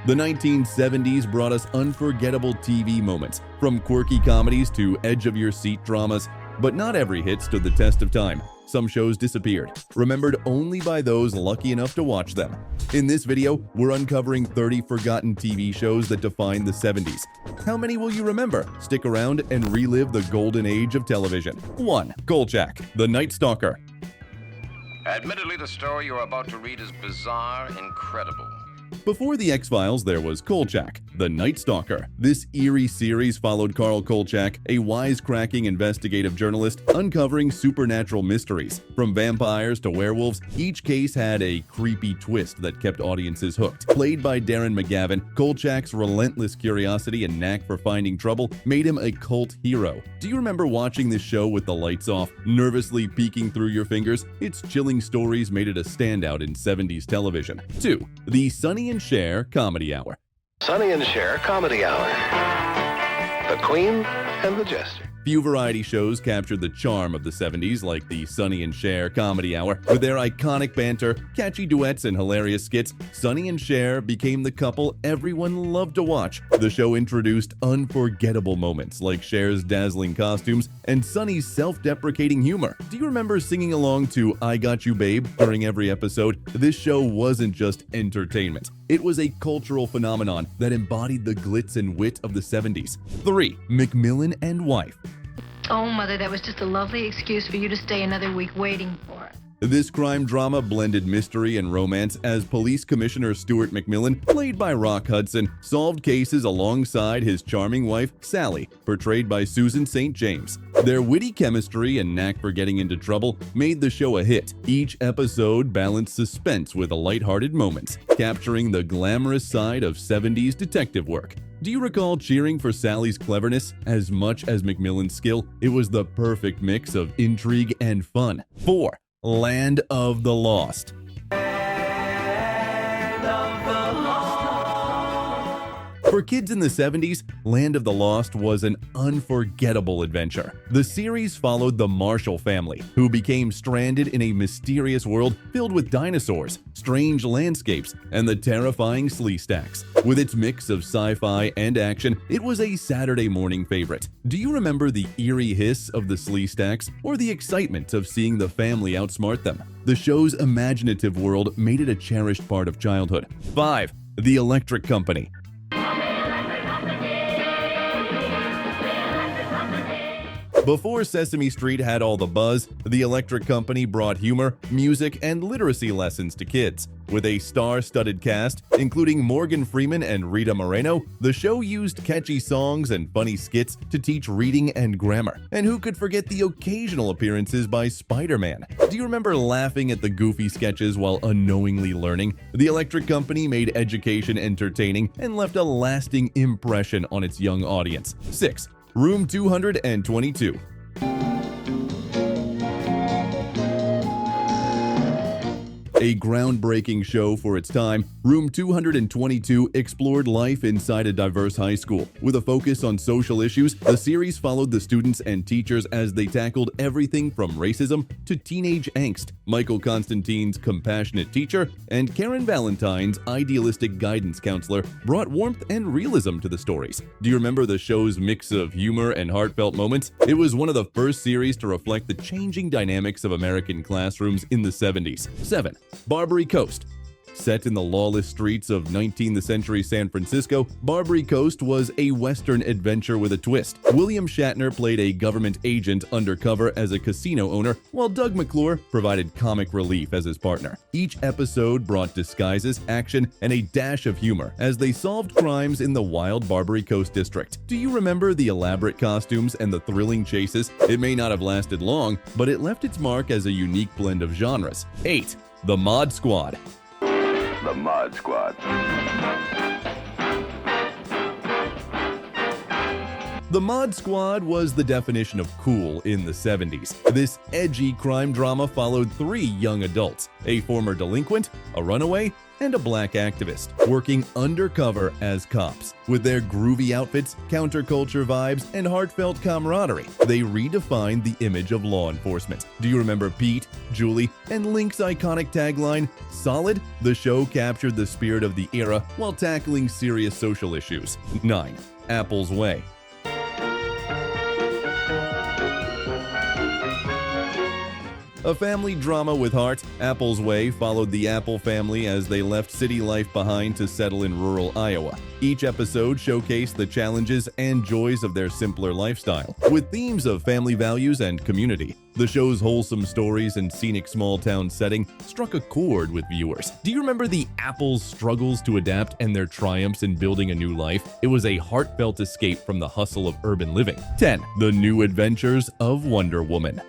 The 1970s brought us unforgettable TV moments, from quirky comedies to edge-of-your-seat dramas, but not every hit stood the test of time. Some shows disappeared, remembered only by those lucky enough to watch them. In this video, we're uncovering 30 forgotten TV shows that defined the 70s. How many will you remember? Stick around and relive the golden age of television. 1. Kolchak, The Night Stalker. Admittedly, the story you're about to read is bizarre, incredible. Before The X-Files, there was Kolchak, The Night Stalker. This eerie series followed Carl Kolchak, a wisecracking investigative journalist uncovering supernatural mysteries. From vampires to werewolves, each case had a creepy twist that kept audiences hooked. Played by Darren McGavin, Kolchak's relentless curiosity and knack for finding trouble made him a cult hero. Do you remember watching this show with the lights off, nervously peeking through your fingers? Its chilling stories made it a standout in 70s television. 2. The Sonny and Cher Comedy Hour. Sonny and Cher Comedy Hour. The Queen and the Jester. Few variety shows captured the charm of the 70s like the Sonny and Cher Comedy Hour. With their iconic banter, catchy duets, and hilarious skits, Sonny and Cher became the couple everyone loved to watch. The show introduced unforgettable moments like Cher's dazzling costumes and Sonny's self-deprecating humor. Do you remember singing along to I Got You Babe during every episode? This show wasn't just entertainment. It was a cultural phenomenon that embodied the glitz and wit of the 70s. 3. McMillan and Wife. Oh, Mother, that was just a lovely excuse for you to stay another week waiting for it. This crime drama blended mystery and romance as Police Commissioner Stuart McMillan, played by Rock Hudson, solved cases alongside his charming wife, Sally, portrayed by Susan St. James. Their witty chemistry and knack for getting into trouble made the show a hit. Each episode balanced suspense with lighthearted moments, capturing the glamorous side of 70s detective work. Do you recall cheering for Sally's cleverness as much as McMillan's skill? It was the perfect mix of intrigue and fun. 4. Land of the Lost. For kids in the 70s, Land of the Lost was an unforgettable adventure. The series followed the Marshall family, who became stranded in a mysterious world filled with dinosaurs, strange landscapes, and the terrifying Sleestaks. With its mix of sci-fi and action, it was a Saturday morning favorite. Do you remember the eerie hiss of the Sleestaks or the excitement of seeing the family outsmart them? The show's imaginative world made it a cherished part of childhood. 5. The Electric Company. Before Sesame Street had all the buzz, the Electric Company brought humor, music, and literacy lessons to kids. With a star-studded cast, including Morgan Freeman and Rita Moreno, the show used catchy songs and funny skits to teach reading and grammar. And who could forget the occasional appearances by Spider-Man? Do you remember laughing at the goofy sketches while unknowingly learning? The Electric Company made education entertaining and left a lasting impression on its young audience. 6. Room 222. A groundbreaking show for its time, Room 222 explored life inside a diverse high school. With a focus on social issues, the series followed the students and teachers as they tackled everything from racism to teenage angst. Michael Constantine's compassionate teacher and Karen Valentine's idealistic guidance counselor brought warmth and realism to the stories. Do you remember the show's mix of humor and heartfelt moments? It was one of the first series to reflect the changing dynamics of American classrooms in the 70s. 7. Barbary Coast. Set in the lawless streets of 19th century San Francisco, Barbary Coast was a Western adventure with a twist. William Shatner played a government agent undercover as a casino owner, while Doug McClure provided comic relief as his partner. Each episode brought disguises, action, and a dash of humor as they solved crimes in the wild Barbary Coast district. Do you remember the elaborate costumes and the thrilling chases? It may not have lasted long, but it left its mark as a unique blend of genres. 8. The Mod Squad. The Mod Squad. The Mod Squad was the definition of cool in the 70s. This edgy crime drama followed 3 young adults, a former delinquent, a runaway, and a black activist, working undercover as cops. With their groovy outfits, counterculture vibes, and heartfelt camaraderie, they redefined the image of law enforcement. Do you remember Pete, Julie, and Link's iconic tagline, "Solid"? The show captured the spirit of the era while tackling serious social issues. 9. Apple's Way. A family drama with heart, Apple's Way followed the Apple family as they left city life behind to settle in rural Iowa. Each episode showcased the challenges and joys of their simpler lifestyle, with themes of family values and community. The show's wholesome stories and scenic small-town setting struck a chord with viewers. Do you remember the Apple's struggles to adapt and their triumphs in building a new life? It was a heartfelt escape from the hustle of urban living. 10. The New Adventures of Wonder Woman.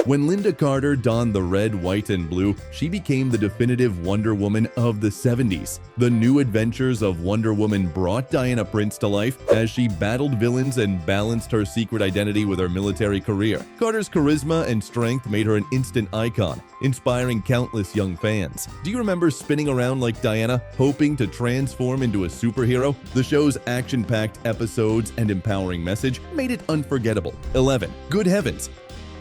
When Linda Carter donned the red, white, and blue, she became the definitive Wonder Woman of the 70s. The New Adventures of Wonder Woman brought Diana Prince to life as she battled villains and balanced her secret identity with her military career. Carter's charisma and strength made her an instant icon, inspiring countless young fans. Do you remember spinning around like Diana, hoping to transform into a superhero? The show's action-packed episodes and empowering message made it unforgettable. 11. Good Heavens.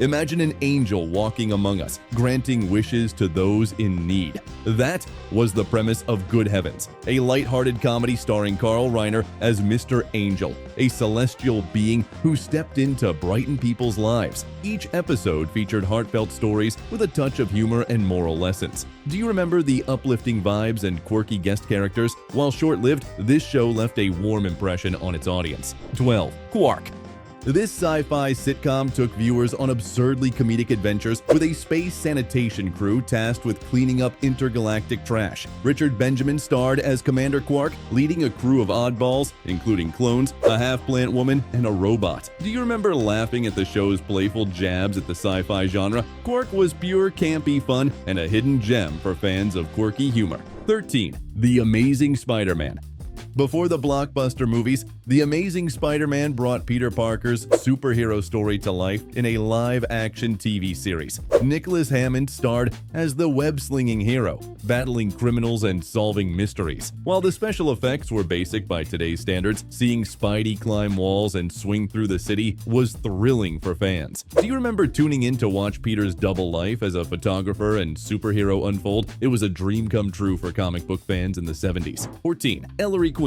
Imagine an angel walking among us, granting wishes to those in need. That was the premise of Good Heavens, a lighthearted comedy starring Carl Reiner as Mr. Angel, a celestial being who stepped in to brighten people's lives. Each episode featured heartfelt stories with a touch of humor and moral lessons. Do you remember the uplifting vibes and quirky guest characters? While short-lived, this show left a warm impression on its audience. 12. Quark. This sci-fi sitcom took viewers on absurdly comedic adventures with a space sanitation crew tasked with cleaning up intergalactic trash. Richard Benjamin starred as Commander Quark, leading a crew of oddballs, including clones, a half-plant woman, and a robot. Do you remember laughing at the show's playful jabs at the sci-fi genre? Quark was pure campy fun and a hidden gem for fans of quirky humor. 13. The Amazing Spider-Man. Before the blockbuster movies, The Amazing Spider-Man brought Peter Parker's superhero story to life in a live-action TV series. Nicholas Hammond starred as the web-slinging hero, battling criminals and solving mysteries. While the special effects were basic by today's standards, seeing Spidey climb walls and swing through the city was thrilling for fans. Do you remember tuning in to watch Peter's double life as a photographer and superhero unfold? It was a dream come true for comic book fans in the 70s. 14. Ellery Queen.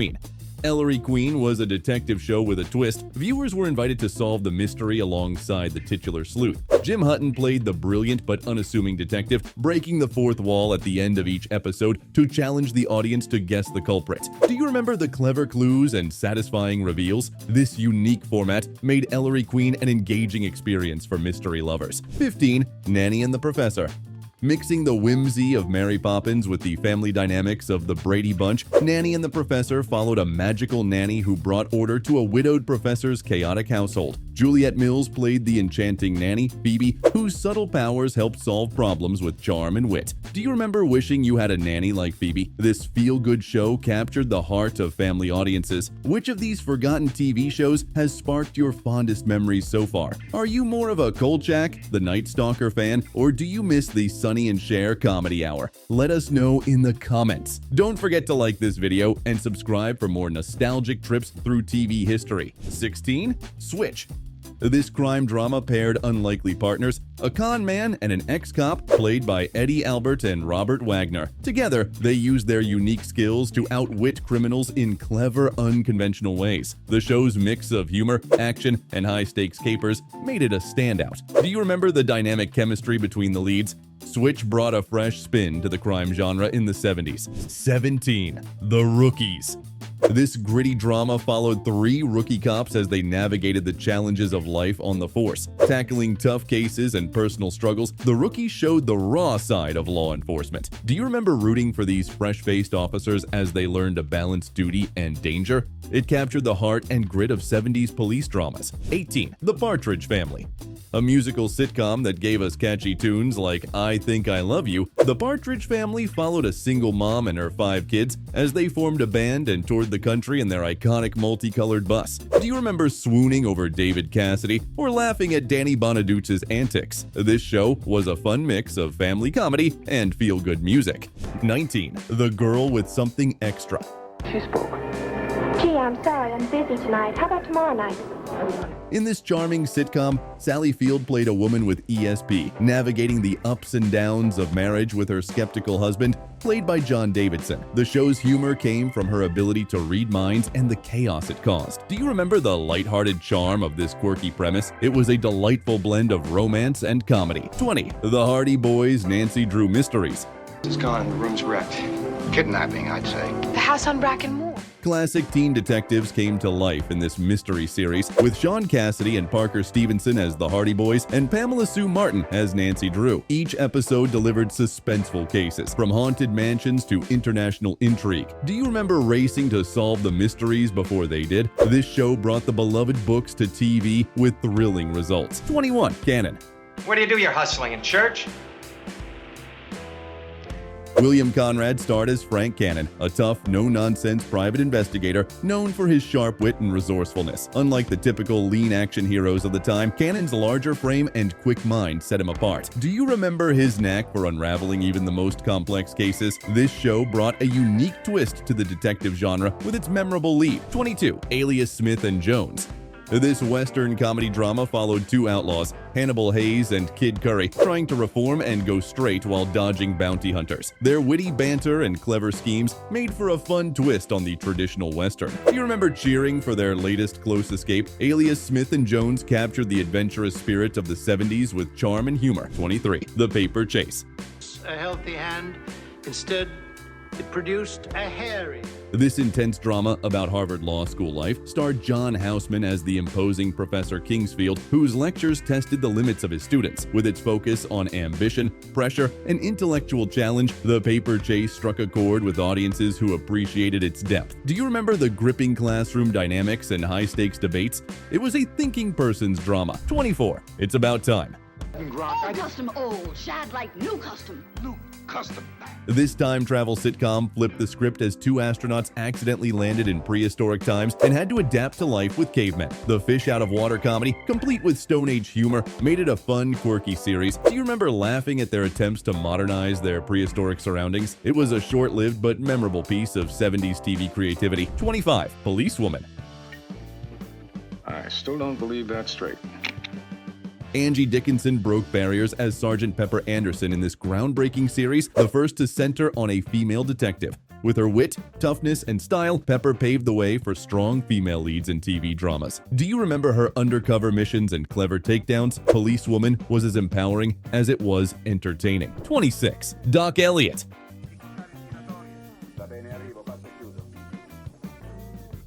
Ellery Queen was a detective show with a twist. Viewers were invited to solve the mystery alongside the titular sleuth. Jim Hutton played the brilliant but unassuming detective, breaking the fourth wall at the end of each episode to challenge the audience to guess the culprit. Do you remember the clever clues and satisfying reveals? This unique format made Ellery Queen an engaging experience for mystery lovers. 15. Nanny and the Professor. Mixing the whimsy of Mary Poppins with the family dynamics of the Brady Bunch, Nanny and the Professor followed a magical nanny who brought order to a widowed professor's chaotic household. Juliet Mills played the enchanting nanny, Phoebe, whose subtle powers helped solve problems with charm and wit. Do you remember wishing you had a nanny like Phoebe? This feel-good show captured the heart of family audiences. Which of these forgotten TV shows has sparked your fondest memories so far? Are you more of a Kolchak, the Night Stalker fan, or do you miss the Sonny and Cher comedy hour? Let us know in the comments. Don't forget to like this video and subscribe for more nostalgic trips through TV history. 16. Switch. This crime drama paired unlikely partners, a con man and an ex-cop played by Eddie Albert and Robert Wagner. Together, they used their unique skills to outwit criminals in clever, unconventional ways. The show's mix of humor, action, and high-stakes capers made it a standout. Do you remember the dynamic chemistry between the leads? Switch brought a fresh spin to the crime genre in the 70s. 17. The Rookies. This gritty drama followed 3 rookie cops as they navigated the challenges of life on the force. Tackling tough cases and personal struggles, the Rookies showed the raw side of law enforcement. Do you remember rooting for these fresh-faced officers as they learned to balance duty and danger? It captured the heart and grit of 70s police dramas. 18. The Partridge Family. A musical sitcom that gave us catchy tunes like I Think I Love You, the Partridge Family followed a single mom and her 5 kids as they formed a band and toured the the country in their iconic multicolored bus. Do you remember swooning over David Cassidy or laughing at Danny Bonaduce's antics? This show was a fun mix of family comedy and feel-good music. 19. The Girl with Something Extra. She spoke. Gee, I'm sorry, I'm busy tonight. How about tomorrow night? In this charming sitcom, Sally Field played a woman with ESP, navigating the ups and downs of marriage with her skeptical husband, played by John Davidson. The show's humor came from her ability to read minds and the chaos it caused. Do you remember the lighthearted charm of this quirky premise? It was a delightful blend of romance and comedy. 20. The Hardy Boys' Nancy Drew Mysteries. It's gone and the room's wrecked. Kidnapping, I'd say. The house on Brackenmoor. Classic teen detectives came to life in this mystery series, with Sean Cassidy and Parker Stevenson as the Hardy Boys and Pamela Sue Martin as Nancy Drew. Each episode delivered suspenseful cases, from haunted mansions to international intrigue. Do you remember racing to solve the mysteries before they did? This show brought the beloved books to TV with thrilling results. 21. Canon. Where do you do your hustling, in church? William Conrad starred as Frank Cannon, a tough, no-nonsense private investigator known for his sharp wit and resourcefulness. Unlike the typical lean action heroes of the time, Cannon's larger frame and quick mind set him apart. Do you remember his knack for unraveling even the most complex cases? This show brought a unique twist to the detective genre with its memorable lead. 22. Alias Smith and Jones. This Western comedy drama followed two outlaws, Hannibal Hayes and Kid Curry, trying to reform and go straight while dodging bounty hunters. Their witty banter and clever schemes made for a fun twist on the traditional Western. Do you remember cheering for their latest close escape? Alias Smith and Jones captured the adventurous spirit of the 70s with charm and humor. 23. The Paper Chase. A healthy hand. Instead, it produced a hairy. This intense drama about Harvard Law School life starred John Houseman as the imposing Professor Kingsfield, whose lectures tested the limits of his students. With its focus on ambition, pressure, and intellectual challenge, The Paper Chase struck a chord with audiences who appreciated its depth. Do you remember the gripping classroom dynamics and high-stakes debates? It was a thinking person's drama. 24. It's About Time. Old custom old, shad like new custom. New custom. This time travel sitcom flipped the script as two astronauts accidentally landed in prehistoric times and had to adapt to life with cavemen. The fish out of water comedy, complete with Stone Age humor, made it a fun, quirky series. Do you remember laughing at their attempts to modernize their prehistoric surroundings? It was a short-lived but memorable piece of 70s TV creativity. 25. Policewoman. I still don't believe that's straight. Angie Dickinson broke barriers as Sergeant Pepper Anderson in this groundbreaking series, the first to center on a female detective. With her wit, toughness, and style, Pepper paved the way for strong female leads in TV dramas. Do you remember her undercover missions and clever takedowns? Policewoman was as empowering as it was entertaining. 26. Doc Elliott.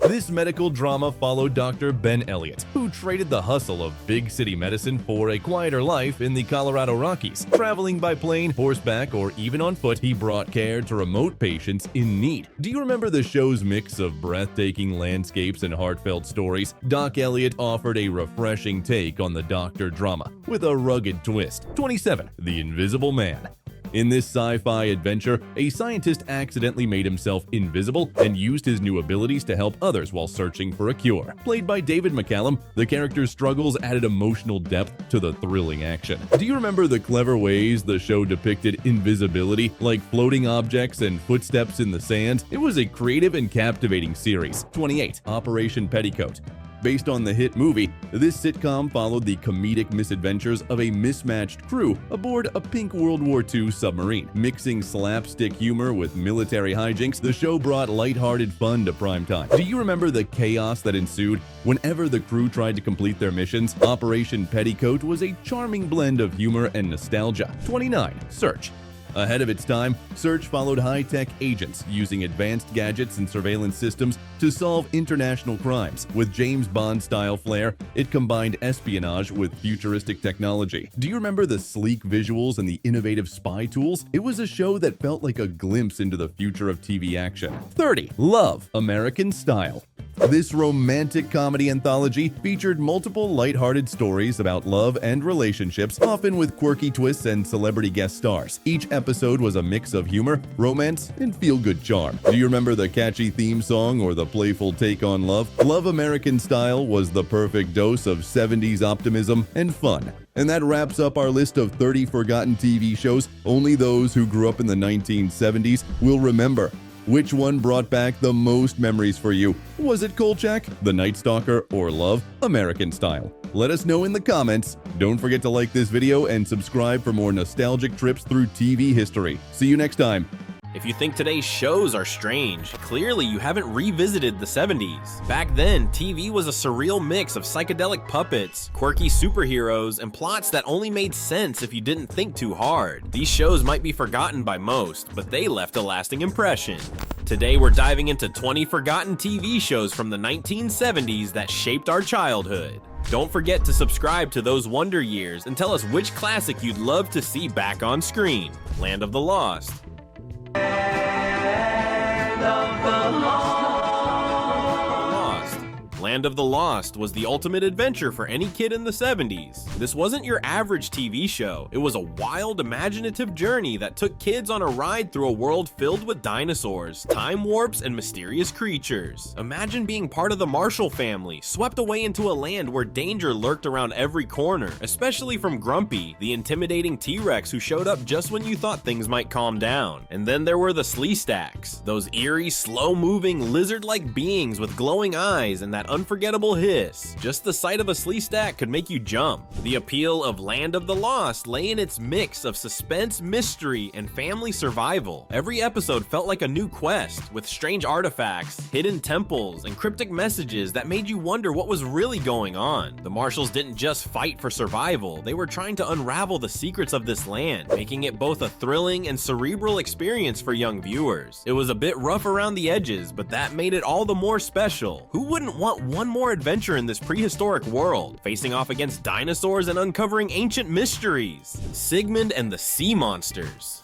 This medical drama followed Dr. Ben Elliott, who traded the hustle of big city medicine for a quieter life in the Colorado Rockies. Traveling by plane, horseback, or even on foot, he brought care to remote patients in need. Do you remember the show's mix of breathtaking landscapes and heartfelt stories? Doc Elliott offered a refreshing take on the doctor drama with a rugged twist. 27. The Invisible Man. In this sci-fi adventure, a scientist accidentally made himself invisible and used his new abilities to help others while searching for a cure. Played by David McCallum, the character's struggles added emotional depth to the thrilling action. Do you remember the clever ways the show depicted invisibility, like floating objects and footsteps in the sand? It was a creative and captivating series. 28. Operation Petticoat. Based on the hit movie, this sitcom followed the comedic misadventures of a mismatched crew aboard a pink World War II submarine. Mixing slapstick humor with military hijinks, the show brought lighthearted fun to primetime. Do you remember the chaos that ensued whenever the crew tried to complete their missions? Operation Petticoat was a charming blend of humor and nostalgia. 29. Search. Ahead of its time, Search followed high-tech agents using advanced gadgets and surveillance systems to solve international crimes. With James Bond-style flair, it combined espionage with futuristic technology. Do you remember the sleek visuals and the innovative spy tools? It was a show that felt like a glimpse into the future of TV action. 30. Love, American Style. This romantic comedy anthology featured multiple lighthearted stories about love and relationships, often with quirky twists and celebrity guest stars. Each episode was a mix of humor, romance, and feel-good charm. Do you remember the catchy theme song or the playful take on love? Love American Style was the perfect dose of 70s optimism and fun. And that wraps up our list of 30 forgotten TV shows only those who grew up in the 1970s will remember. Which one brought back the most memories for you? Was it Kolchak, The Night Stalker, or Love American Style? Let us know in the comments. Don't forget to like this video and subscribe for more nostalgic trips through TV history. See you next time. If you think today's shows are strange, clearly you haven't revisited the 70s. Back then, TV was a surreal mix of psychedelic puppets, quirky superheroes, and plots that only made sense if you didn't think too hard. These shows might be forgotten by most, but they left a lasting impression. Today we're diving into 20 forgotten TV shows from the 1970s that shaped our childhood. Don't forget to subscribe to Those Wonder Years and tell us which classic you'd love to see back on screen. Land of the Lost. Land of the Lost was the ultimate adventure for any kid in the 70s. This wasn't your average TV show. It was a wild, imaginative journey that took kids on a ride through a world filled with dinosaurs, time warps, and mysterious creatures. Imagine being part of the Marshall family, swept away into a land where danger lurked around every corner, especially from Grumpy, the intimidating T-Rex who showed up just when you thought things might calm down. And then there were the Sleestaks, those eerie, slow-moving, lizard-like beings with glowing eyes and that unforgettable hiss. Just the sight of a Sleestak could make you jump. The appeal of Land of the Lost lay in its mix of suspense, mystery, and family survival. Every episode felt like a new quest, with strange artifacts, hidden temples, and cryptic messages that made you wonder what was really going on. The Marshalls didn't just fight for survival, they were trying to unravel the secrets of this land, making it both a thrilling and cerebral experience for young viewers. It was a bit rough around the edges, but that made it all the more special. Who wouldn't want one more adventure in this prehistoric world, facing off against dinosaurs and uncovering ancient mysteries? Sigmund and the Sea Monsters.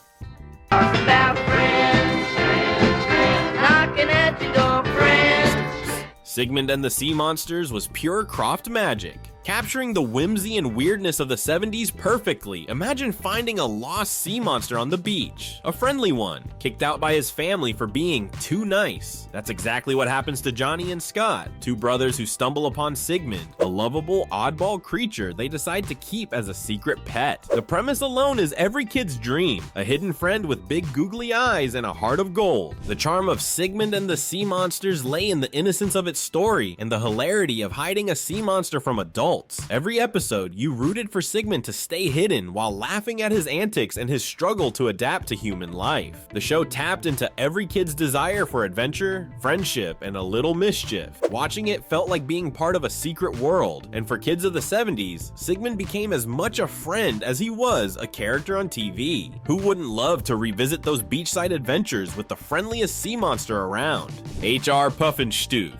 Sigmund and the Sea Monsters was pure Krofft magic, capturing the whimsy and weirdness of the 70s perfectly. Imagine finding a lost sea monster on the beach, a friendly one, kicked out by his family for being too nice. That's exactly what happens to Johnny and Scott, two brothers who stumble upon Sigmund, a lovable, oddball creature they decide to keep as a secret pet. The premise alone is every kid's dream, a hidden friend with big googly eyes and a heart of gold. The charm of Sigmund and the Sea Monsters lay in the innocence of its story and the hilarity of hiding a sea monster from adults. Every episode, you rooted for Sigmund to stay hidden while laughing at his antics and his struggle to adapt to human life. The show tapped into every kid's desire for adventure, friendship, and a little mischief. Watching it felt like being part of a secret world, and for kids of the 70s, Sigmund became as much a friend as he was a character on TV. Who wouldn't love to revisit those beachside adventures with the friendliest sea monster around? H.R. Pufnstuf.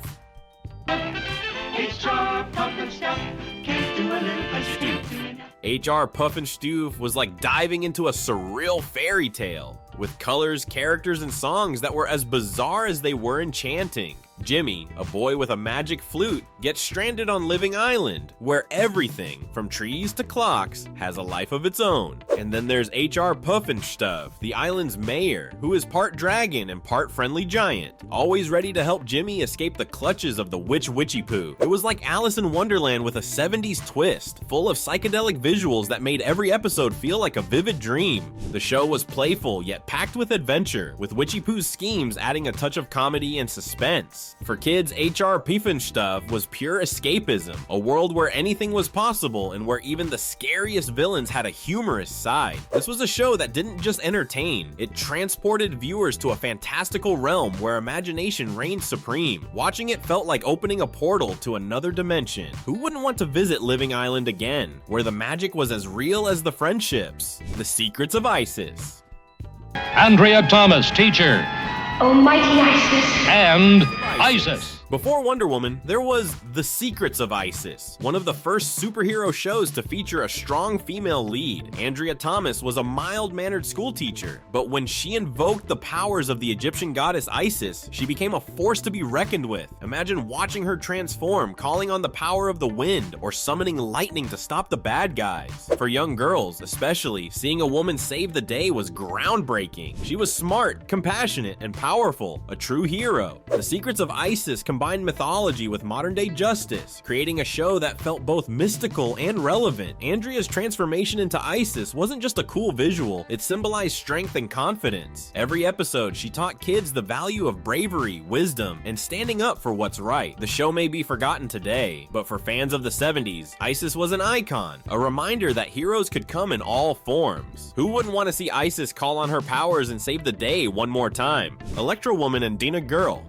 H.R. Pufnstuf was like diving into a surreal fairy tale, with colors, characters, and songs that were as bizarre as they were enchanting. Jimmy, a boy with a magic flute, gets stranded on Living Island, where everything, from trees to clocks, has a life of its own. And then there's H.R. Pufnstuf, the island's mayor, who is part dragon and part friendly giant, always ready to help Jimmy escape the clutches of the witch Witchy Poo. It was like Alice in Wonderland with a 70s twist, full of psychedelic visuals that made every episode feel like a vivid dream. The show was playful yet packed with adventure, with Witchy Poo's schemes adding a touch of comedy and suspense. For kids, H.R. Pufnstuf was pure escapism, a world where anything was possible and where even the scariest villains had a humorous side. This was a show that didn't just entertain, it transported viewers to a fantastical realm where imagination reigned supreme. Watching it felt like opening a portal to another dimension. Who wouldn't want to visit Living Island again, where the magic was as real as the friendships? The Secrets of Isis. Andrea Thomas, teacher. Almighty Isis. And Isis. Before Wonder Woman, there was The Secrets of Isis, one of the first superhero shows to feature a strong female lead. Andrea Thomas was a mild-mannered schoolteacher, but when she invoked the powers of the Egyptian goddess Isis, she became a force to be reckoned with. Imagine watching her transform, calling on the power of the wind, or summoning lightning to stop the bad guys. For young girls, especially, seeing a woman save the day was groundbreaking. She was smart, compassionate, and powerful, a true hero. The Secrets of Isis combined mythology with modern-day justice, creating a show that felt both mystical and relevant. Andrea's transformation into Isis wasn't just a cool visual, it symbolized strength and confidence. Every episode, she taught kids the value of bravery, wisdom, and standing up for what's right. The show may be forgotten today, but for fans of the 70s, Isis was an icon, a reminder that heroes could come in all forms. Who wouldn't want to see Isis call on her powers and save the day one more time? Electro Woman and Dina Girl.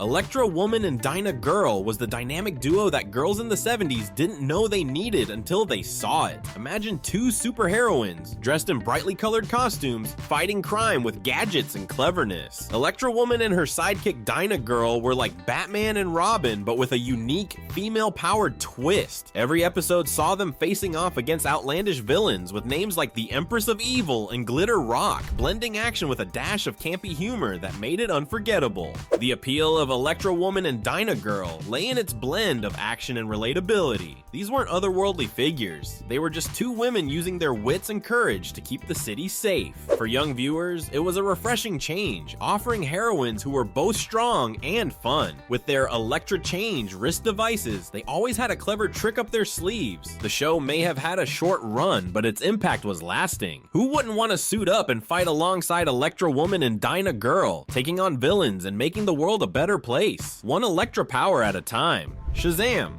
Electro Woman and Dinah Girl was the dynamic duo that girls in the 70s didn't know they needed until they saw it. Imagine two superheroines, dressed in brightly colored costumes, fighting crime with gadgets and cleverness. Electro Woman and her sidekick Dinah Girl were like Batman and Robin, but with a unique, female-powered twist. Every episode saw them facing off against outlandish villains with names like the Empress of Evil and Glitter Rock, blending action with a dash of campy humor that made it unforgettable. The appeal of Electro Woman and Dinah Girl lay in its blend of action and relatability. These weren't otherworldly figures. They were just two women using their wits and courage to keep the city safe. For young viewers, it was a refreshing change, offering heroines who were both strong and fun. With their Electra Change wrist devices, they always had a clever trick up their sleeves. The show may have had a short run, but its impact was lasting. Who wouldn't want to suit up and fight alongside Electro Woman and Dinah Girl, taking on villains and making the world a better place, one Electra power at a time? Shazam!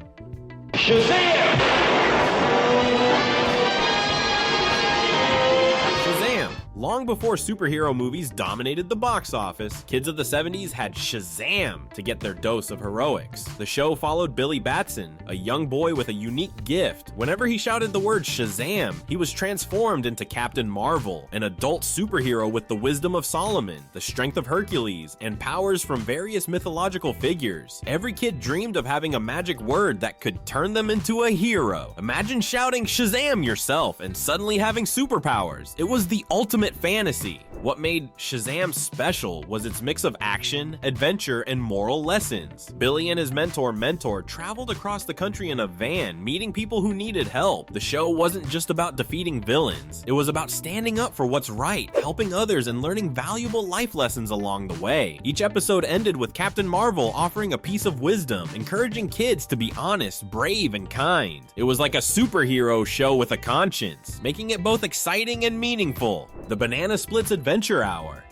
Long before superhero movies dominated the box office, kids of the 70s had Shazam to get their dose of heroics. The show followed Billy Batson, a young boy with a unique gift. Whenever he shouted the word Shazam, he was transformed into Captain Marvel, an adult superhero with the wisdom of Solomon, the strength of Hercules, and powers from various mythological figures. Every kid dreamed of having a magic word that could turn them into a hero. Imagine shouting Shazam yourself and suddenly having superpowers. It was the ultimate fantasy. What made Shazam special was its mix of action, adventure, and moral lessons. Billy and his mentor traveled across the country in a van, meeting people who needed help. The show wasn't just about defeating villains. It was about standing up for what's right, helping others, and learning valuable life lessons along the way. Each episode ended with Captain Marvel offering a piece of wisdom, encouraging kids to be honest, brave, and kind. It was like a superhero show with a conscience, making it both exciting and meaningful. The Banana Splits Adventure Hour.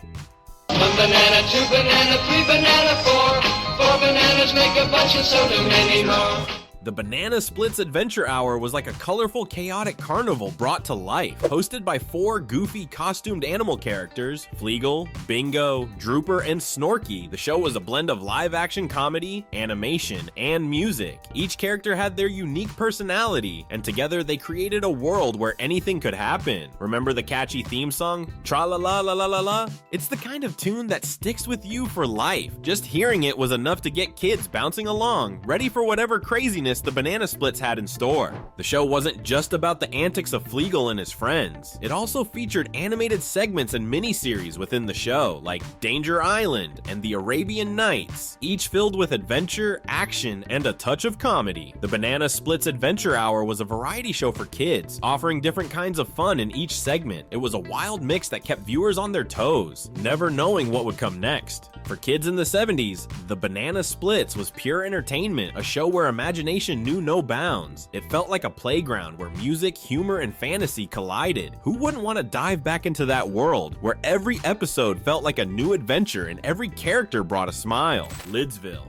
1 banana, 2 banana, 3 banana, 4 bananas make a bunch and so do many more. The Banana Splits Adventure Hour was like a colorful, chaotic carnival brought to life. Hosted by 4 goofy, costumed animal characters, Fleagle, Bingo, Drooper, and Snorky, the show was a blend of live-action comedy, animation, and music. Each character had their unique personality, and together they created a world where anything could happen. Remember the catchy theme song, Tra-la-la-la-la-la-la? It's the kind of tune that sticks with you for life. Just hearing it was enough to get kids bouncing along, ready for whatever craziness the Banana Splits had in store. The show wasn't just about the antics of Fleagle and his friends. It also featured animated segments and miniseries within the show, like Danger Island and The Arabian Nights, each filled with adventure, action, and a touch of comedy. The Banana Splits Adventure Hour was a variety show for kids, offering different kinds of fun in each segment. It was a wild mix that kept viewers on their toes, never knowing what would come next. For kids in the 70s, The Banana Splits was pure entertainment, a show where imagination knew no bounds. It felt like a playground where music, humor, and fantasy collided. Who wouldn't want to dive back into that world, where every episode felt like a new adventure and every character brought a smile? Lidsville.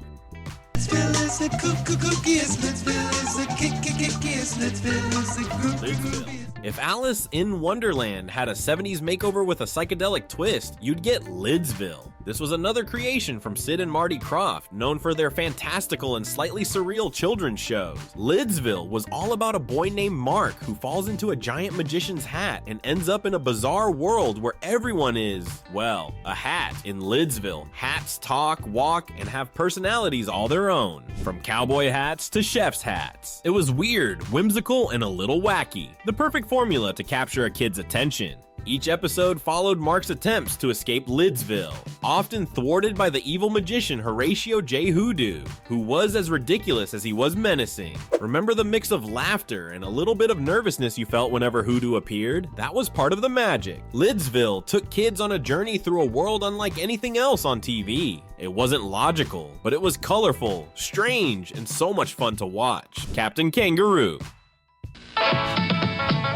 If Alice in Wonderland had a 70s makeover with a psychedelic twist, you'd get Lidsville. This was another creation from Sid and Marty Krofft, known for their fantastical and slightly surreal children's shows. Lidsville was all about a boy named Mark who falls into a giant magician's hat and ends up in a bizarre world where everyone is, well, a hat in Lidsville. Hats talk, walk, and have personalities all their own, from cowboy hats to chef's hats. It was weird, whimsical, and a little wacky, the perfect formula to capture a kid's attention. Each episode followed Mark's attempts to escape Lidsville, often thwarted by the evil magician Horatio J. Hoodoo, who was as ridiculous as he was menacing. Remember the mix of laughter and a little bit of nervousness you felt whenever Hoodoo appeared? That was part of the magic. Lidsville took kids on a journey through a world unlike anything else on TV. It wasn't logical, but it was colorful, strange, and so much fun to watch. Captain Kangaroo.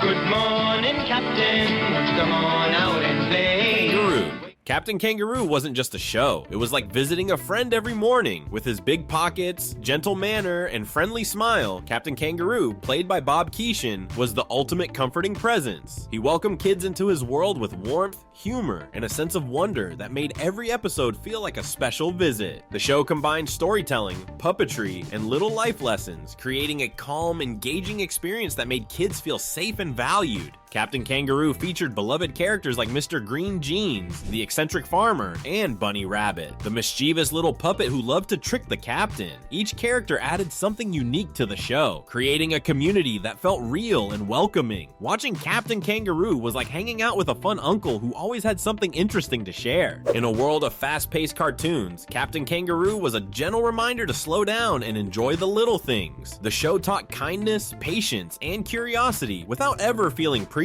Good morning, Captain. Come on out and play. Kangaroo. Captain Kangaroo wasn't just a show. It was like visiting a friend every morning. With his big pockets, gentle manner, and friendly smile, Captain Kangaroo, played by Bob Keeshan, was the ultimate comforting presence. He welcomed kids into his world with warmth, humor, and a sense of wonder that made every episode feel like a special visit. The show combined storytelling, puppetry, and little life lessons, creating a calm, engaging experience that made kids feel safe and valued. Captain Kangaroo featured beloved characters like Mr. Green Jeans, the eccentric farmer, and Bunny Rabbit, the mischievous little puppet who loved to trick the captain. Each character added something unique to the show, creating a community that felt real and welcoming. Watching Captain Kangaroo was like hanging out with a fun uncle who always had something interesting to share. In a world of fast-paced cartoons, Captain Kangaroo was a gentle reminder to slow down and enjoy the little things. The show taught kindness, patience, and curiosity without ever feeling preachy.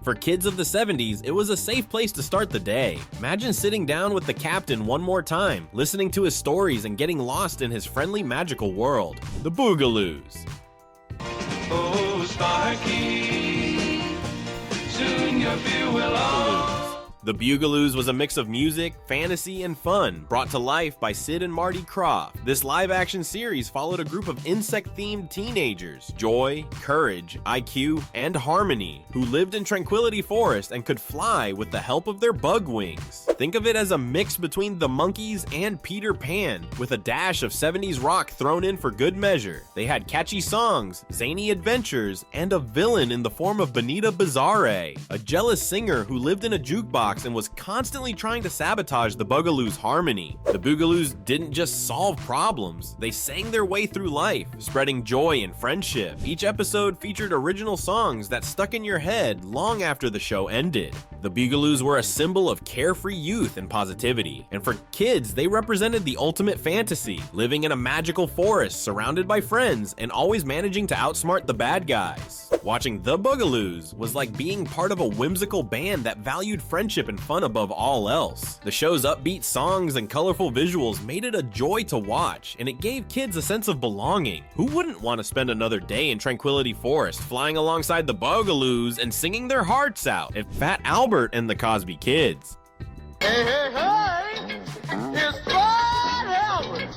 For kids of the 70s, it was a safe place to start the day. Imagine sitting down with the captain one more time, listening to his stories and getting lost in his friendly magical world. The Boogaloos. Oh, Sparky, soon your view will all. The Bugaloos was a mix of music, fantasy, and fun, brought to life by Sid and Marty Krofft. This live-action series followed a group of insect-themed teenagers, Joy, Courage, IQ, and Harmony, who lived in Tranquility Forest and could fly with the help of their bug wings. Think of it as a mix between the Monkees and Peter Pan, with a dash of 70s rock thrown in for good measure. They had catchy songs, zany adventures, and a villain in the form of Benita Bizarre, a jealous singer who lived in a jukebox and was constantly trying to sabotage the Bugaloos' harmony. The Bugaloos didn't just solve problems, they sang their way through life, spreading joy and friendship. Each episode featured original songs that stuck in your head long after the show ended. The Bugaloos were a symbol of carefree youth and positivity, and for kids, they represented the ultimate fantasy, living in a magical forest surrounded by friends and always managing to outsmart the bad guys. Watching The Bugaloos was like being part of a whimsical band that valued friendship and fun above all else. The show's upbeat songs and colorful visuals made it a joy to watch, and it gave kids a sense of belonging. Who wouldn't want to spend another day in Tranquility Forest flying alongside the Bugaloos and singing their hearts out? And Fat Albert and the Cosby Kids. Hey, hey, hey! It's Fat Albert,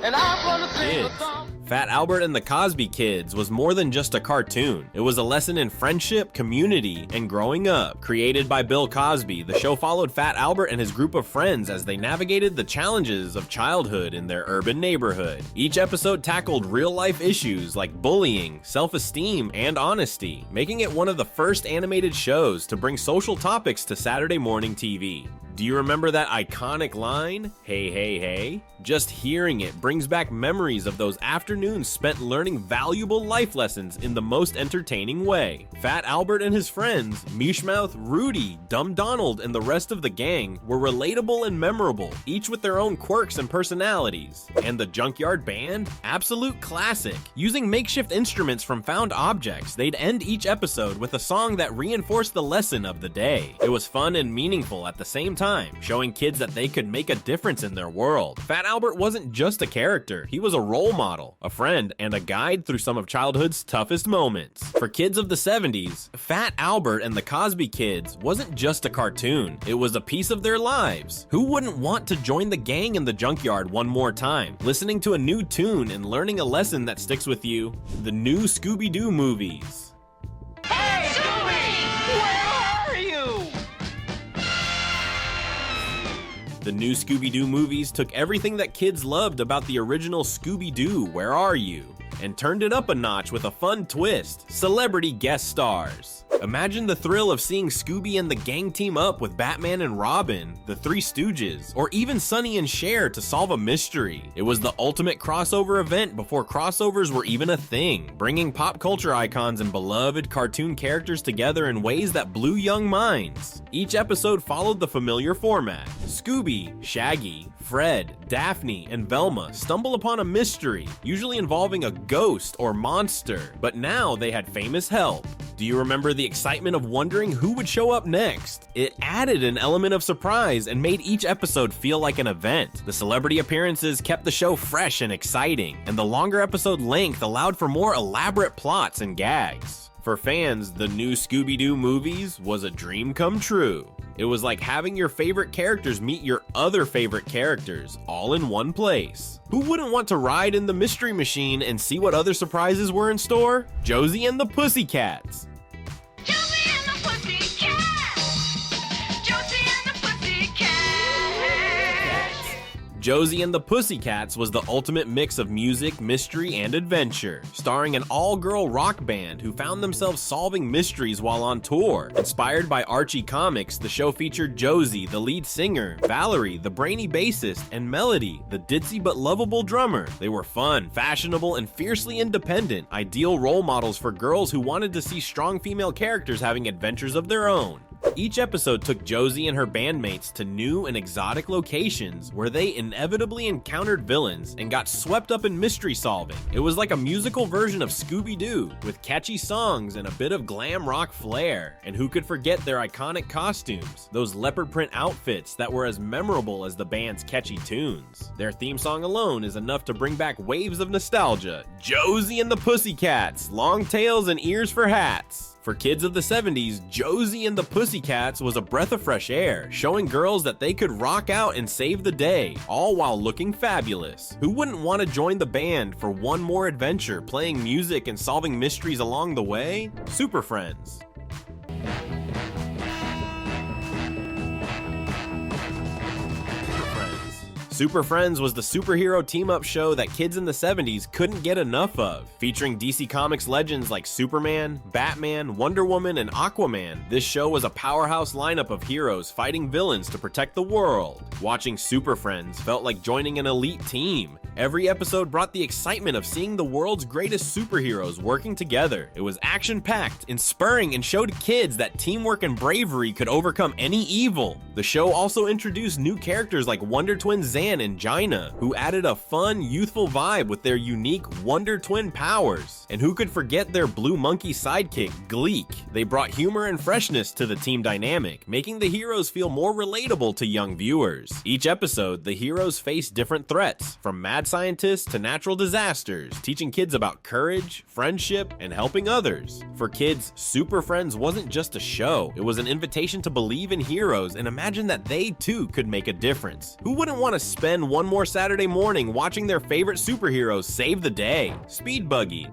and I'm gonna sing a song. Fat Albert and the Cosby Kids was more than just a cartoon. It was a lesson in friendship, community, and growing up. Created by Bill Cosby, the show followed Fat Albert and his group of friends as they navigated the challenges of childhood in their urban neighborhood. Each episode tackled real-life issues like bullying, self-esteem, and honesty, making it one of the first animated shows to bring social topics to Saturday morning TV. Do you remember that iconic line? Hey, hey, hey? Just hearing it brings back memories of those afternoons spent learning valuable life lessons in the most entertaining way. Fat Albert and his friends, Meeshmouth, Rudy, Dumb Donald, and the rest of the gang were relatable and memorable, each with their own quirks and personalities. And the Junkyard Band? Absolute classic. Using makeshift instruments from found objects, they'd end each episode with a song that reinforced the lesson of the day. It was fun and meaningful at the same time, showing kids that they could make a difference in their world. Fat Albert wasn't just a character, he was a role model, a friend, and a guide through some of childhood's toughest moments. For kids of the 70s, Fat Albert and the Cosby Kids wasn't just a cartoon, it was a piece of their lives. Who wouldn't want to join the gang in the junkyard one more time, listening to a new tune and learning a lesson that sticks with you? The new Scooby-Doo movies. Hey, Scooby! Where are you? The new Scooby-Doo movies took everything that kids loved about the original Scooby-Doo, Where Are You?, and turned it up a notch with a fun twist: celebrity guest stars. Imagine the thrill of seeing Scooby and the gang team up with Batman and Robin, the Three Stooges, or even Sonny and Cher to solve a mystery. It was the ultimate crossover event before crossovers were even a thing, bringing pop culture icons and beloved cartoon characters together in ways that blew young minds. Each episode followed the familiar format. Scooby, Shaggy, Fred, Daphne, and Velma stumble upon a mystery, usually involving a ghost or monster, but now they had famous help. Do you remember the excitement of wondering who would show up next? It added an element of surprise and made each episode feel like an event. The celebrity appearances kept the show fresh and exciting, and the longer episode length allowed for more elaborate plots and gags. For fans, the new Scooby-Doo movies was a dream come true. It was like having your favorite characters meet your other favorite characters, all in one place. Who wouldn't want to ride in the Mystery Machine and see what other surprises were in store? Josie and the Pussycats. Josie and the Pussycats! Josie and the Pussycats! Josie and the Pussycats was the ultimate mix of music, mystery, and adventure, starring an all-girl rock band who found themselves solving mysteries while on tour. Inspired by Archie comics, the show featured Josie, the lead singer, Valerie, the brainy bassist, and Melody, the ditzy but lovable drummer. They were fun, fashionable, and fiercely independent, ideal role models for girls who wanted to see strong female characters having adventures of their own. Each episode took Josie and her bandmates to new and exotic locations where they inevitably encountered villains and got swept up in mystery solving. It was like a musical version of Scooby-Doo, with catchy songs and a bit of glam rock flair. And who could forget their iconic costumes, those leopard print outfits that were as memorable as the band's catchy tunes. Their theme song alone is enough to bring back waves of nostalgia. Josie and the Pussycats, long tails and ears for hats. For kids of the 70s, Josie and the Pussycats was a breath of fresh air, showing girls that they could rock out and save the day, all while looking fabulous. Who wouldn't want to join the band for one more adventure, playing music and solving mysteries along the way? Super Friends. Super Friends was the superhero team-up show that kids in the 70s couldn't get enough of. Featuring DC Comics legends like Superman, Batman, Wonder Woman, and Aquaman, this show was a powerhouse lineup of heroes fighting villains to protect the world. Watching Super Friends felt like joining an elite team. Every episode brought the excitement of seeing the world's greatest superheroes working together. It was action-packed, inspiring, and showed kids that teamwork and bravery could overcome any evil. The show also introduced new characters like Wonder Twin Zan and Gina, who added a fun, youthful vibe with their unique Wonder Twin powers. And who could forget their blue monkey sidekick, Gleek? They brought humor and freshness to the team dynamic, making the heroes feel more relatable to young viewers. Each episode, the heroes faced different threats, from mad scientists to natural disasters, teaching kids about courage, friendship, and helping others. For kids, Super Friends wasn't just a show, it was an invitation to believe in heroes and imagine that they too could make a difference. Who wouldn't want to spend one more Saturday morning watching their favorite superheroes save the day? Speed Buggy.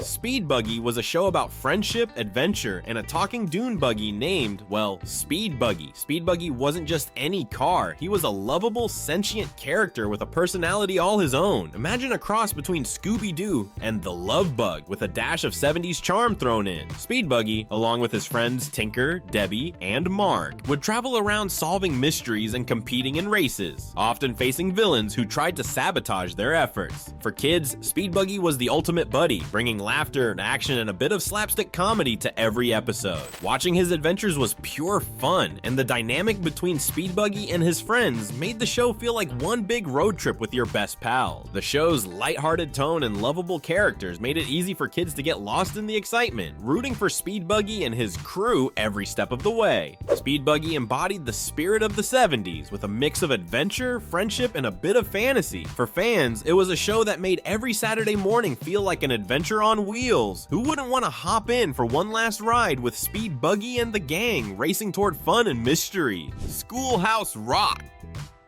Speed Buggy was a show about friendship, adventure, and a talking dune buggy named, well, Speed Buggy. Speed Buggy wasn't just any car, he was a lovable, sentient character with a personality all his own. Imagine a cross between Scooby-Doo and the Love Bug, with a dash of 70s charm thrown in. Speed Buggy, along with his friends Tinker, Debbie, and Mark, would travel around solving mysteries and competing in races, often facing villains who tried to sabotage their efforts. For kids, Speed Buggy was the ultimate buddy, bringing laughter, action, and a bit of slapstick comedy to every episode. Watching his adventures was pure fun, and the dynamic between Speed Buggy and his friends made the show feel like one big road trip with your best pal. The show's lighthearted tone and lovable characters made it easy for kids to get lost in the excitement, rooting for Speed Buggy and his crew every step of the way. Speed Buggy embodied the spirit of the 70s with a mix of adventure, friendship, and a bit of fantasy. For fans, it was a show that made every Saturday morning feel like an adventure on wheels. Who wouldn't want to hop in for one last ride with Speed Buggy and the gang racing toward fun and mystery? Schoolhouse Rock.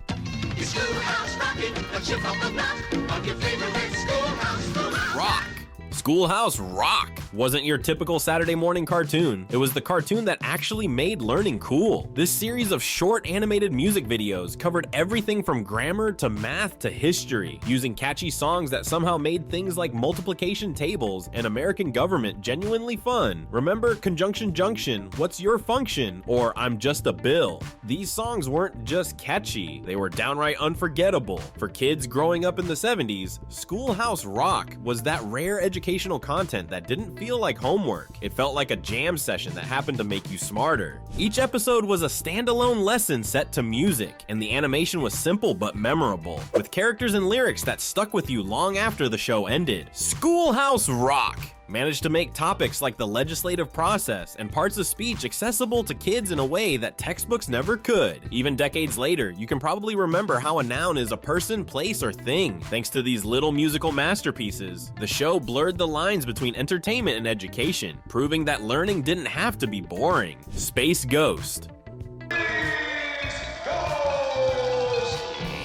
Your schoolhouse rockin', a chip on the block, on your favorite schoolhouse. Rock. Schoolhouse Rock wasn't your typical Saturday morning cartoon. It was the cartoon that actually made learning cool. This series of short animated music videos covered everything from grammar to math to history, using catchy songs that somehow made things like multiplication tables and American government genuinely fun. Remember Conjunction Junction, What's Your Function, or I'm Just a Bill? These songs weren't just catchy, they were downright unforgettable. For kids growing up in the 70s, Schoolhouse Rock was that rare educational content that didn't feel like homework. It felt like a jam session that happened to make you smarter. Each episode was a standalone lesson set to music, and the animation was simple but memorable, with characters and lyrics that stuck with you long after the show ended. Schoolhouse Rock managed to make topics like the legislative process and parts of speech accessible to kids in a way that textbooks never could. Even decades later, you can probably remember how a noun is a person, place, or thing. Thanks to these little musical masterpieces, the show blurred the lines between entertainment and education, proving that learning didn't have to be boring. Space Ghost.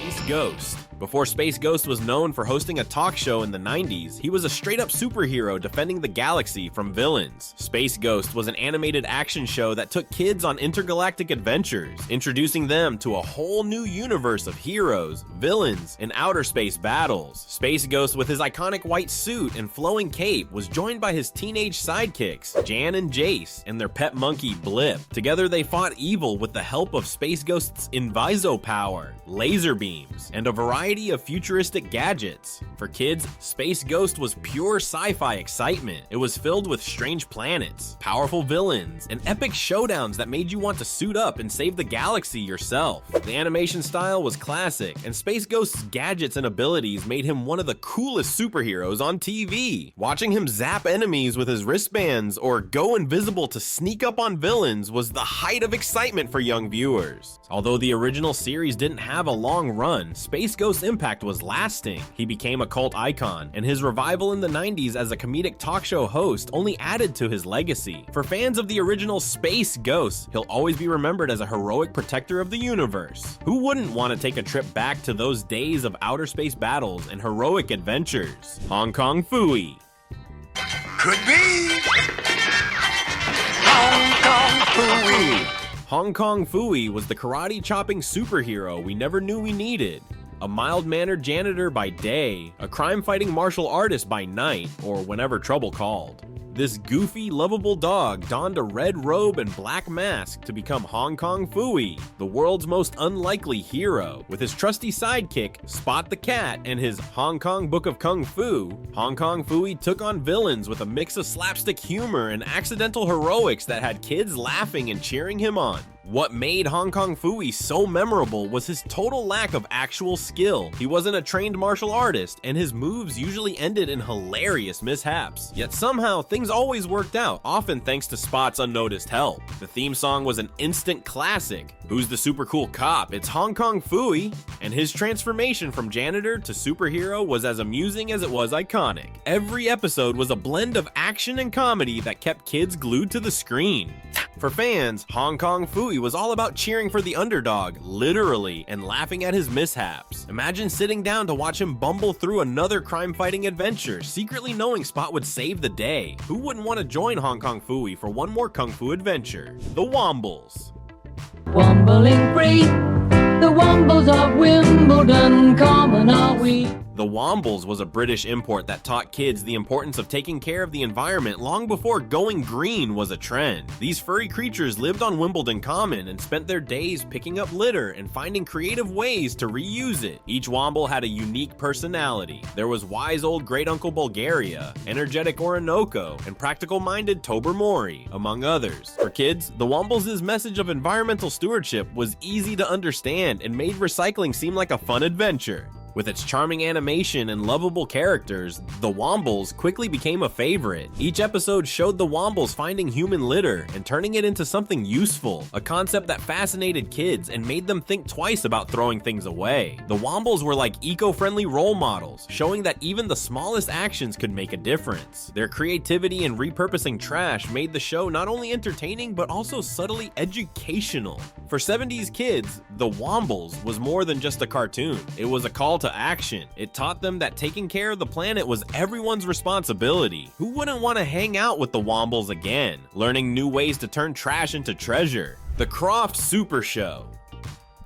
Space Ghost. Before Space Ghost was known for hosting a talk show in the 90s, he was a straight-up superhero defending the galaxy from villains. Space Ghost was an animated action show that took kids on intergalactic adventures, introducing them to a whole new universe of heroes, villains, and outer space battles. Space Ghost, with his iconic white suit and flowing cape, was joined by his teenage sidekicks, Jan and Jace, and their pet monkey, Blip. Together they fought evil with the help of Space Ghost's Inviso power, laser beams, and a variety of futuristic gadgets. For kids, Space Ghost was pure sci-fi excitement. It was filled with strange planets, powerful villains, and epic showdowns that made you want to suit up and save the galaxy yourself. The animation style was classic, and Space Ghost's gadgets and abilities made him one of the coolest superheroes on TV. Watching him zap enemies with his wristbands or go invisible to sneak up on villains was the height of excitement for young viewers. Although the original series didn't have a long run, Space Ghost's impact was lasting. He became a cult icon, and his revival in the 90s as a comedic talk show host only added to his legacy. For fans of the original Space Ghost, he'll always be remembered as a heroic protector of the universe. Who wouldn't want to take a trip back to those days of outer space battles and heroic adventures? Hong Kong Phooey. Could be Hong Kong Phooey. Hong Kong Phooey was the karate-chopping superhero we never knew we needed. A mild-mannered janitor by day, a crime-fighting martial artist by night, or whenever trouble called. This goofy, lovable dog donned a red robe and black mask to become Hong Kong Phooey, the world's most unlikely hero. With his trusty sidekick, Spot the Cat, and his Hong Kong Book of Kung Fu, Hong Kong Phooey took on villains with a mix of slapstick humor and accidental heroics that had kids laughing and cheering him on. What made Hong Kong Phooey so memorable was his total lack of actual skill. He wasn't a trained martial artist, and his moves usually ended in hilarious mishaps. Yet somehow, things always worked out, often thanks to Spot's unnoticed help. The theme song was an instant classic. Who's the super cool cop? It's Hong Kong Phooey. And his transformation from janitor to superhero was as amusing as it was iconic. Every episode was a blend of action and comedy that kept kids glued to the screen. For fans, Hong Kong Phooey was all about cheering for the underdog, literally, and laughing at his mishaps. Imagine sitting down to watch him bumble through another crime-fighting adventure, secretly knowing Spot would save the day. Who wouldn't want to join Hong Kong Phooey for one more kung fu adventure? The Wombles. Wombling free, the Wombles of Wimbledon, common are we. The Wombles was a British import that taught kids the importance of taking care of the environment long before going green was a trend. These furry creatures lived on Wimbledon Common and spent their days picking up litter and finding creative ways to reuse it. Each Womble had a unique personality. There was wise old Great Uncle Bulgaria, energetic Orinoco, and practical-minded Tobermory, among others. For kids, the Wombles' message of environmental stewardship was easy to understand and made recycling seem like a fun adventure. With its charming animation and lovable characters, the Wombles quickly became a favorite. Each episode showed the Wombles finding human litter and turning it into something useful, a concept that fascinated kids and made them think twice about throwing things away. The Wombles were like eco-friendly role models, showing that even the smallest actions could make a difference. Their creativity in repurposing trash made the show not only entertaining but also subtly educational. For 70s kids, the Wombles was more than just a cartoon. It was a call to action. It taught them that taking care of the planet was everyone's responsibility. Who wouldn't want to hang out with the Wombles again? Learning new ways to turn trash into treasure. The Krofft Super Show.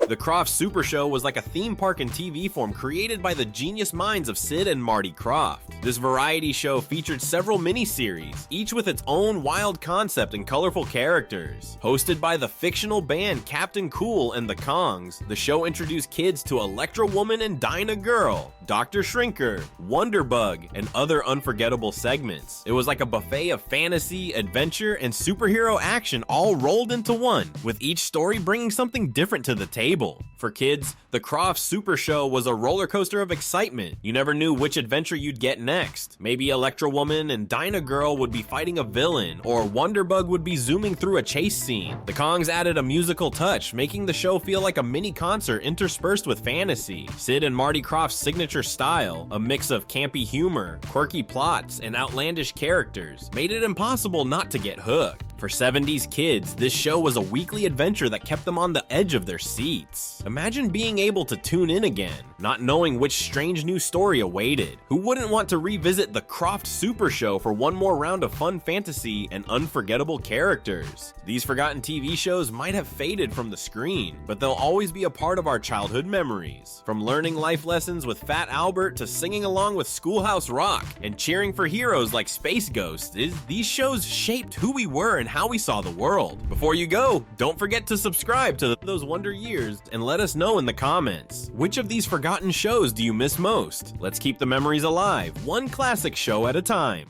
The Krofft Super Show was like a theme park in TV form created by the genius minds of Sid and Marty Krofft. This variety show featured several miniseries, each with its own wild concept and colorful characters. Hosted by the fictional band Captain Cool and the Kongs, the show introduced kids to Electra Woman and Dinah Girl, Dr. Shrinker, Wonderbug, and other unforgettable segments. It was like a buffet of fantasy, adventure, and superhero action all rolled into one, with each story bringing something different to the table. For kids, the Krofft Super Show was a roller coaster of excitement. You never knew which adventure you'd get next. Maybe Electra Woman and Dinah Girl would be fighting a villain, or Wonderbug would be zooming through a chase scene. The Kongs added a musical touch, making the show feel like a mini concert interspersed with fantasy. Sid and Marty Krofft's signature style, a mix of campy humor, quirky plots, and outlandish characters, made it impossible not to get hooked. For 70s kids, this show was a weekly adventure that kept them on the edge of their seats. Imagine being able to tune in again, not knowing which strange new story awaited. Who wouldn't want to revisit the Krofft Super Show for one more round of fun fantasy and unforgettable characters? These forgotten TV shows might have faded from the screen, but they'll always be a part of our childhood memories. From learning life lessons with Fat Albert to singing along with Schoolhouse Rock and cheering for heroes like Space Ghost, these shows shaped who we were and how we saw the world. Before you go, don't forget to subscribe to Those Wonder Years and let us know in the comments, which of these forgotten shows do you miss most? Let's keep the memories alive, one classic show at a time.